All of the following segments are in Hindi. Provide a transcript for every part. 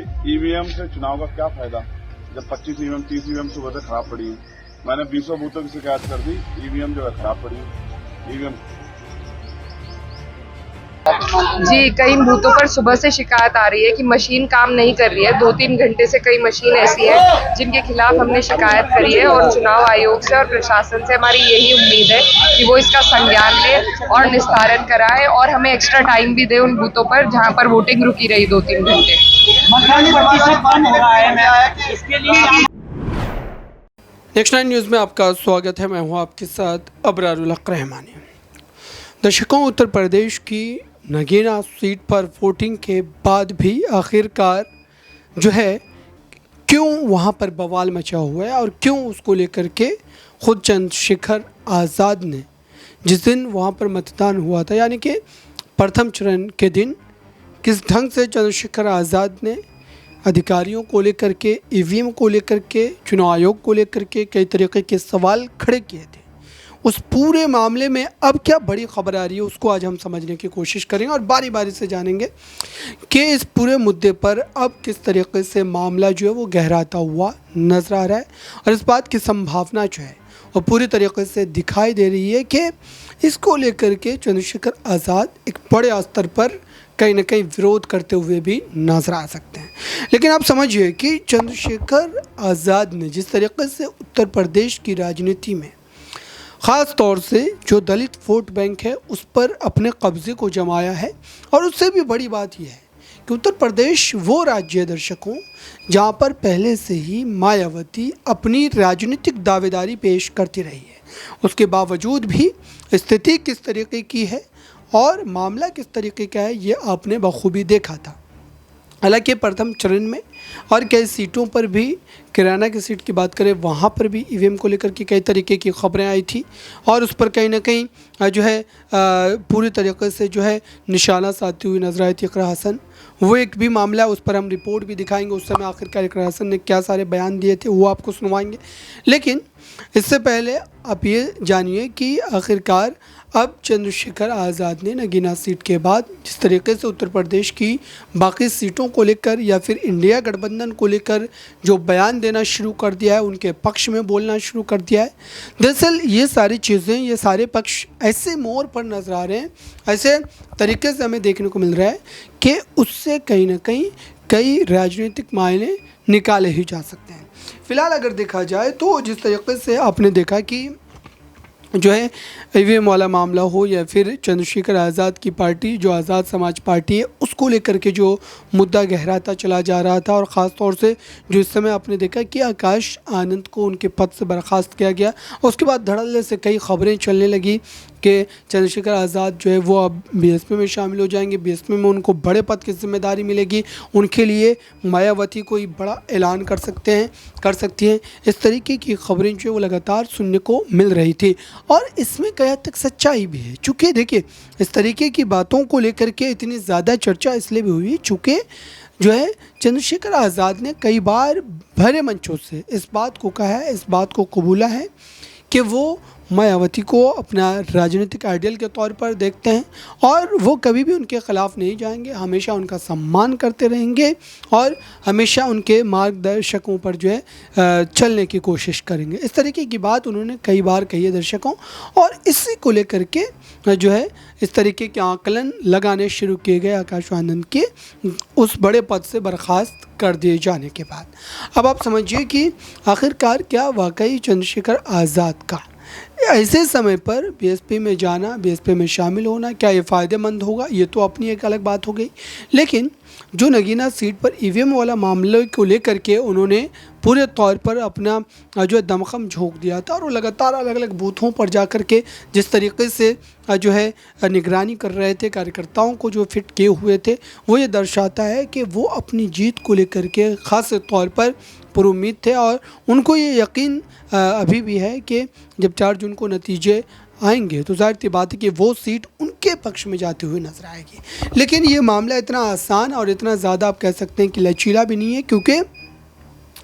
ईवीएम से चुनाव का क्या फायदा जब 25 ईवीएम 30 ईवीएम सुबह से खराब पड़ी है। मैंने 20 बूथों की शिकायत कर दी, ईवीएम जो है खराब पड़ी है। ईवीएम जी, कई बूथों पर सुबह से शिकायत आ रही है कि मशीन काम नहीं कर रही है। 2-3 घंटे से कई मशीन ऐसी है जिनके खिलाफ हमने शिकायत करी है और चुनाव आयोग से और प्रशासन से हमारी यही उम्मीद है कि वो इसका संज्ञान ले और निस्तारण कराए और हमें एक्स्ट्रा टाइम भी दे उन बूथों पर जहां पर वोटिंग रुकी रही 2-3 घंटे। नेक्स्ट 9 न्यूज़ में आपका स्वागत है। मैं हूं आपके साथ अबरारुल हक रहमानी। दर्शकों, उत्तर प्रदेश की नगीना सीट पर वोटिंग के बाद भी आखिरकार जो है क्यों वहां पर बवाल मचा हुआ है और क्यों उसको लेकर के खुद चंद्रशेखर आज़ाद ने जिस दिन वहां पर मतदान हुआ था, यानी कि प्रथम चरण के दिन, किस ढंग से चंद्रशेखर आज़ाद ने अधिकारियों को लेकर के, ईवीएम को लेकर के, चुनाव आयोग को लेकर के कई तरीके के सवाल खड़े किए थे। उस पूरे मामले में अब क्या बड़ी खबर आ रही है उसको आज हम समझने की कोशिश करेंगे और बारी बारी से जानेंगे कि इस पूरे मुद्दे पर अब किस तरीके से मामला जो है वो गहराता हुआ नजर आ रहा है और इस बात की संभावना जो है वो पूरी तरीके से दिखाई दे रही है कि इसको लेकर के चंद्रशेखर आज़ाद एक बड़े स्तर पर कहीं ना कहीं विरोध करते हुए भी नजर आ सकते हैं। लेकिन आप समझिए कि चंद्रशेखर आज़ाद ने जिस तरीके से उत्तर प्रदेश की राजनीति में ख़ास तौर से जो दलित वोट बैंक है उस पर अपने कब्ज़े को जमाया है, और उससे भी बड़ी बात यह है कि उत्तर प्रदेश वो राज्य है दर्शकों जहाँ पर पहले से ही मायावती अपनी राजनीतिक दावेदारी पेश करती रही है। उसके बावजूद भी स्थिति किस तरीके की है और मामला किस तरीके का है ये आपने बखूबी देखा था। हालांकि प्रथम चरण में और कई सीटों पर भी, किराना की सीट की बात करें वहाँ पर भी ईवीएम को लेकर के कई तरीके की खबरें आई थी और उस पर कहीं ना कहीं जो है पूरी तरीके से जो है निशाना साधती हुई नजर आई थी इकरा हसन। वो एक भी मामला है, उस पर हम रिपोर्ट भी दिखाएंगे। उस समय आखिरकार इकरा हसन ने क्या सारे बयान दिए थे वो आपको सुनवाएंगे। लेकिन इससे पहले आप ये जानिए कि आखिरकार अब चंद्रशेखर आज़ाद ने नगीना सीट के बाद जिस तरीके से उत्तर प्रदेश की बाकी सीटों को लेकर या फिर इंडिया गठबंधन को लेकर जो बयान देना शुरू कर दिया है, उनके पक्ष में बोलना शुरू कर दिया है। दरअसल ये सारी चीज़ें, ये सारे पक्ष ऐसे मोड़ पर नजर आ रहे हैं, ऐसे तरीके से हमें देखने को मिल रहा है कि उससे कहीं ना कहीं कई राजनीतिक मायने निकाले ही जा सकते हैं। फिलहाल अगर देखा जाए तो जिस तरीके से आपने देखा कि जो है ईवीएम वाला मामला हो या फिर चंद्रशेखर आज़ाद की पार्टी जो आज़ाद समाज पार्टी है उसको लेकर के जो मुद्दा गहराता चला जा रहा था, और ख़ास तौर से जो इस समय आपने देखा कि आकाश आनंद को उनके पद से बर्खास्त किया गया, उसके बाद धड़ल्ले से कई खबरें चलने लगी कि चंद्रशेखर आज़ाद जो है वो अब बीएसपी में शामिल हो जाएंगे, बीएसपी में उनको बड़े पद की जिम्मेदारी मिलेगी, उनके लिए मायावती कोई बड़ा ऐलान कर सकती हैं। इस तरीके की खबरें जो है वो लगातार सुनने को मिल रही थी और इसमें कई हद तक सच्चाई भी है। चूँकि देखिए इस तरीके की बातों को लेकर के इतनी ज़्यादा चर्चा इसलिए भी हुई चूँकि जो है चंद्रशेखर आज़ाद ने कई बार भरे मंचों से इस बात को कहा है, इस बात को कबूला है कि वो मायावती को अपना राजनीतिक आइडियल के तौर पर देखते हैं और वो कभी भी उनके ख़िलाफ़ नहीं जाएंगे, हमेशा उनका सम्मान करते रहेंगे और हमेशा उनके मार्गदर्शकों पर जो है चलने की कोशिश करेंगे। इस तरीके की बात उन्होंने कई बार कही है दर्शकों, और इसी को लेकर के जो है इस तरीके के आकलन लगाने शुरू किए गए आकाश आनंद के उस बड़े पद से बर्खास्त कर दिए जाने के बाद। अब आप समझिए कि आखिरकार क्या वाकई चंद्रशेखर आज़ाद का ऐसे समय पर बीएसपी में जाना, बीएसपी में शामिल होना, क्या ये फ़ायदेमंद होगा, ये तो अपनी एक अलग बात हो गई। लेकिन जो नगीना सीट पर ईवीएम वाला मामले को लेकर के उन्होंने पूरे तौर पर अपना जो है दमखम झोंक दिया था और वो लगातार अलग अलग बूथों पर जा कर के जिस तरीके से जो है निगरानी कर रहे थे, कार्यकर्ताओं को जो फिट किए हुए थे, वो ये दर्शाता है कि वो अपनी जीत को लेकर के ख़ास तौर पर पुरुम्मीद थे और उनको ये यकीन अभी भी है कि जब 4 जून को नतीजे आएंगे तो जाहिर सी बात है कि वो सीट उनके पक्ष में जाती हुई नजर आएगी। लेकिन ये मामला इतना आसान और इतना ज़्यादा आप कह सकते हैं कि लचीला भी नहीं है, क्योंकि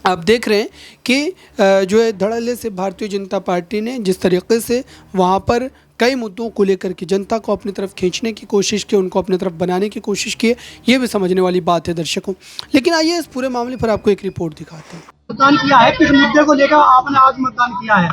आप देख रहे हैं कि जो है धड़ल्ले से भारतीय जनता पार्टी ने जिस तरीके से वहाँ पर कई मुद्दों को लेकर के जनता को अपनी तरफ खींचने की कोशिश की, उनको अपनी तरफ बनाने की कोशिश की है, ये भी समझने वाली बात है दर्शकों। लेकिन आइए इस पूरे मामले पर आपको एक रिपोर्ट दिखाते हैं। मतदान किया है, किस मुद्दे को लेकर आपने आज मतदान किया है?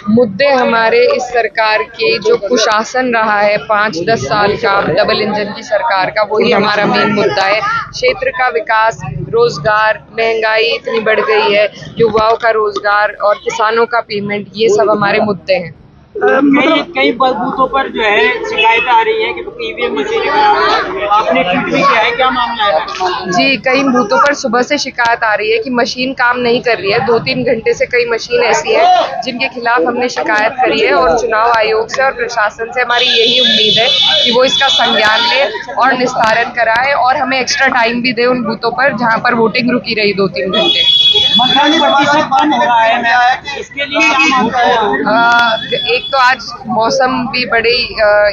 मुद्दे हमारे इस सरकार के जो कुशासन रहा है 5-10 साल का डबल इंजन की सरकार का, वही हमारा मेन मुद्दा है। क्षेत्र का विकास, रोजगार, महंगाई इतनी बढ़ गई है, युवाओं का रोजगार और किसानों का पेमेंट, ये सब हमारे मुद्दे हैं। कई बूथों पर जो है शिकायत आ रही है कि ईवीएम मशीन आपने ट्वीट भी किया है, क्या मामला है? जी, कई बूथों पर सुबह से शिकायत आ रही है कि मशीन काम नहीं कर रही है। 2-3 घंटे से कई मशीन ऐसी है जिनके खिलाफ हमने शिकायत करी है और चुनाव आयोग से और प्रशासन से हमारी यही उम्मीद है कि वो इसका संज्ञान ले और निस्तारण कराए और हमें एक्स्ट्रा टाइम भी दे उन बूथों पर जहाँ पर वोटिंग रुकी रही 2-3 घंटे। मतदान प्रतिशत कम हो रहा है, इसके लिए क्या मामला है? एक तो आज मौसम भी बड़ी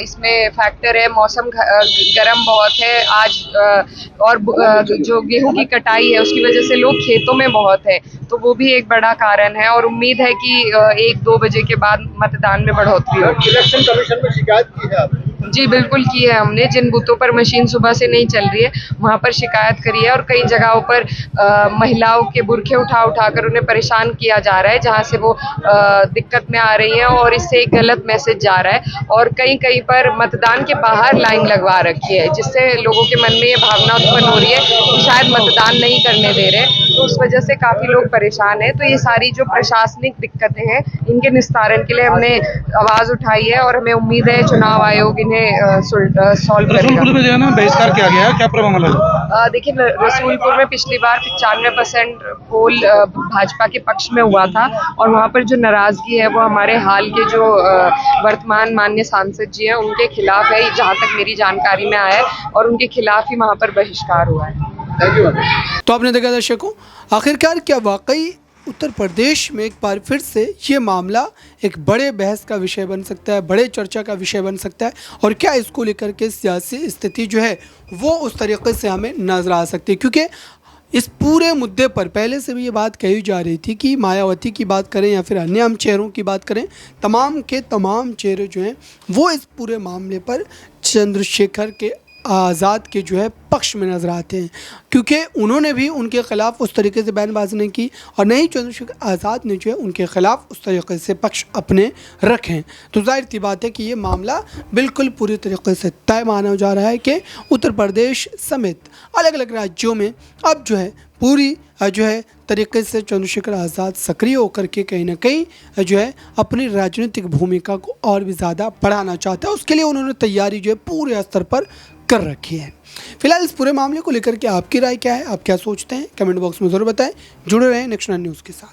इसमें फैक्टर है, मौसम गर्म बहुत है आज और जो गेहूं की कटाई है उसकी वजह से लोग खेतों में बहुत है, तो वो भी एक बड़ा कारण है और उम्मीद है कि 1-2 बजे के बाद मतदान में बढ़ोतरी होगी। इलेक्शन कमीशन में शिकायत की है आपने? जी बिल्कुल की है हमने। जिन बूथों पर मशीन सुबह से नहीं चल रही है वहाँ पर शिकायत करी है और कई जगहों पर महिलाओं के बुरखे उठा कर उन्हें परेशान किया जा रहा है, जहाँ से वो दिक्कत में आ रही हैं और इससे एक गलत मैसेज जा रहा है। और कहीं पर मतदान के बाहर लाइन लगवा रखी है, जिससे लोगों के मन में ये भावना उत्पन्न हो रही है कि शायद मतदान नहीं करने दे रहे, तो उस वजह से काफ़ी लोग परेशान हैं। तो ये सारी जो प्रशासनिक दिक्कतें हैं इनके निस्तारण के लिए हमने आवाज़ उठाई है और हमें उम्मीद है चुनाव आयोग इन्हें सॉल्व करेगा। रसूलपुर में जो है ना बहिष्कार किया गया है, क्या पूरा मामला है? देखिए, रसूलपुर में पिछली बार 95% पोल भाजपा के पक्ष में हुआ था और वहाँ पर जो नाराजगी है वो हमारे हाल के जो वर्तमान माननीय सांसद जी हैं उनके खिलाफ है, जहाँ तक मेरी जानकारी में आया है, और उनके खिलाफ ही वहाँ पर बहिष्कार हुआ है। तो आपने देखा दर्शकों, आखिरकार क्या वाकई उत्तर प्रदेश में एक बार फिर से ये मामला एक बड़े बहस का विषय बन सकता है, बड़े चर्चा का विषय बन सकता है, और क्या इसको लेकर के सियासी स्थिति जो है वो उस तरीके से हमें नजर आ सकती है? क्योंकि इस पूरे मुद्दे पर पहले से भी ये बात कही जा रही थी कि मायावती की बात करें या फिर अन्य हम चेहरों की बात करें, तमाम के तमाम चेहरे जो हैं वो इस पूरे मामले पर चंद्रशेखर के आज़ाद के जो है पक्ष में नज़र आते हैं, क्योंकि उन्होंने भी उनके ख़िलाफ़ उस तरीके से बयानबाजी नहीं की और नहीं चंद्रशेखर आज़ाद ने जो है उनके ख़िलाफ़ उस तरीके से पक्ष अपने रखें। तो जाहिर सी बात है कि ये मामला बिल्कुल पूरी तरीके से तय माना जा रहा है कि उत्तर प्रदेश समेत अलग अलग राज्यों में अब जो है पूरी जो है तरीके से चंद्रशेखर आज़ाद सक्रिय होकर के कहीं ना कहीं जो है अपनी राजनीतिक भूमिका को और भी ज़्यादा बढ़ाना चाहता है। उसके लिए उन्होंने तैयारी जो है पूरे स्तर पर कर रखी है। फिलहाल इस पूरे मामले को लेकर के आपकी राय क्या है, आप क्या सोचते हैं, कमेंट बॉक्स में ज़रूर बताएं। जुड़े रहें नेक्स्ट 9 न्यूज़ के साथ।